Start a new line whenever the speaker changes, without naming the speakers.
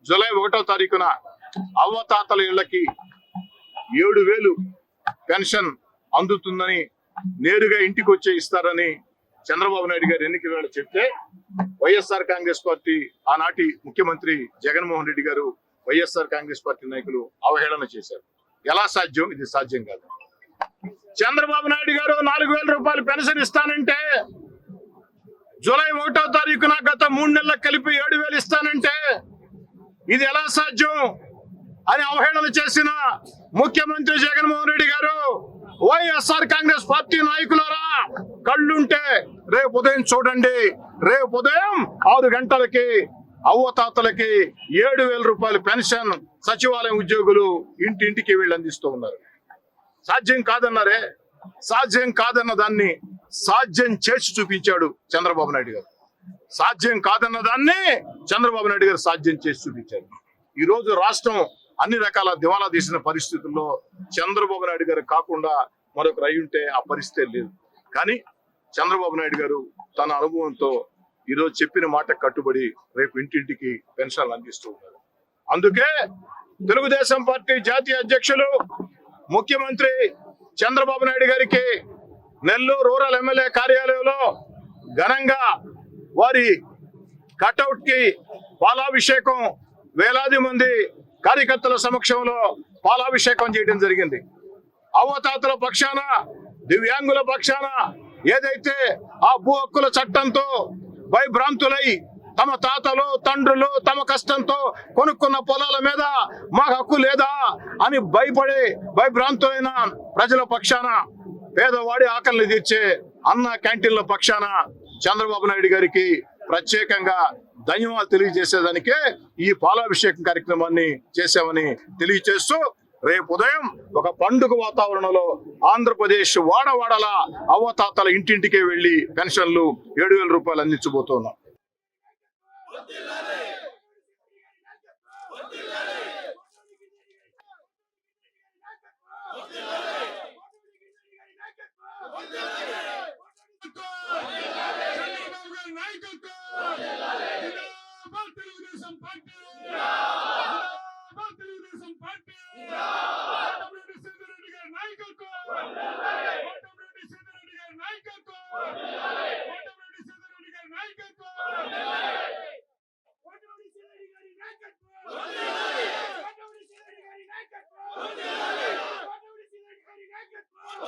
July 1వ తారీఖున అవ్వతాతల ఇళ్లకి 7,000 pension అందుతుందని నేరుగా ఇంటికి వచ్చే ఇస్తారని చంద్రబాబు నాయుడు గారు ఎన్నికల వేళ చెప్తే వైఎస్ఆర్ కాంగ్రెస్ పార్టీ ఆనాటి ముఖ్యమంత్రి జగన్మోహన్ రెడ్డి గారు వైఎస్ఆర్ కాంగ్రెస్ పార్టీ నాయకులు అవహేళన చేశారు. ఎలా సాధ్యం? ఇది సాధ్యం కాదు. చంద్రబాబు నాయుడు గారు 4,000 రూపాయలు పెన్షన్ ఇస్తానంటే జూలై 1వ తారీఖున గత 3 నెలలకు కలిపి 7,000 ఇస్తానంటే ఇది ఎలా సాధ్యం అని అవహేళన చేసిన ముఖ్యమంత్రి జగన్మోహన్ రెడ్డి గారు, వైఎస్ఆర్ కాంగ్రెస్ పార్టీ నాయకులారా కళ్ళుంటే రేపు ఉదయం చూడండి. రేపు ఉదయం 6 గంటలకి అవ్వతాతలకి 7,000 రూపాయల పెన్షన్ సచివాలయం ఉద్యోగులు ఇంటింటికి వీళ్ళు అందిస్తూ ఉన్నారు. సాధ్యం కాదన్నారే, సాధ్యం కాదన్న దాన్ని సాధ్యం చేసి చూపించాడు చంద్రబాబు నాయుడు గారు. సాధ్యం కాదన్న దాన్ని చంద్రబాబు నాయుడు గారు సాధ్యం చేసి చూపించారు. ఈ రోజు రాష్ట్రం అన్ని రకాల దివాలా తీసిన పరిస్థితుల్లో చంద్రబాబు నాయుడు గారు కాకుండా మరొక రై ఉంటే ఆ పరిస్థితి లేదు. కానీ చంద్రబాబు నాయుడు గారు తన అనుభవంతో ఈరోజు చెప్పిన మాట కట్టుబడి రేపు ఇంటింటికి పెన్షన్లు అందిస్తూ ఉన్నారు. అందుకే తెలుగుదేశం పార్టీ జాతీయ అధ్యక్షులు ముఖ్యమంత్రి చంద్రబాబు నాయుడు గారికి నెల్లూరు రూరల్ ఎమ్మెల్యే కార్యాలయంలో ఘనంగా వారి కటౌట్ కి పాలాభిషేకం, వేలాది మంది కార్యకర్తల సమక్షంలో పాలాభిషేకం చేయడం జరిగింది. అవ్వతాతల పక్షాన, దివ్యాంగుల పక్షాన ఏదైతే ఆ భూ హక్కుల చట్టంతో భయభ్రాంతులై తమ తాతలు తండ్రులు తమ కష్టంతో కొనుక్కున్న పొలాల మీద మాకు హక్కు లేదా అని భయభ్రాంతులైన ప్రజల పక్షాన, పేదవాడి ఆకలిని తీర్చే అన్న క్యాంటీన్ల పక్షాన చంద్రబాబు నాయుడు గారికి ప్రత్యేకంగా ధన్యవాదాలు తెలియజేసేదానికే ఈ పాలాభిషేకం కార్యక్రమాన్ని చేశామని తెలియజేస్తూ రేపు ఉదయం ఒక పండుగ వాతావరణంలో ఆంధ్రప్రదేశ్ వాడవాడల అవ్వతాతల ఇంటింటికే వెళ్లి పెన్షన్లు 7,000 రూపాయలు అందించబోతున్నాం.
నాయకత్వం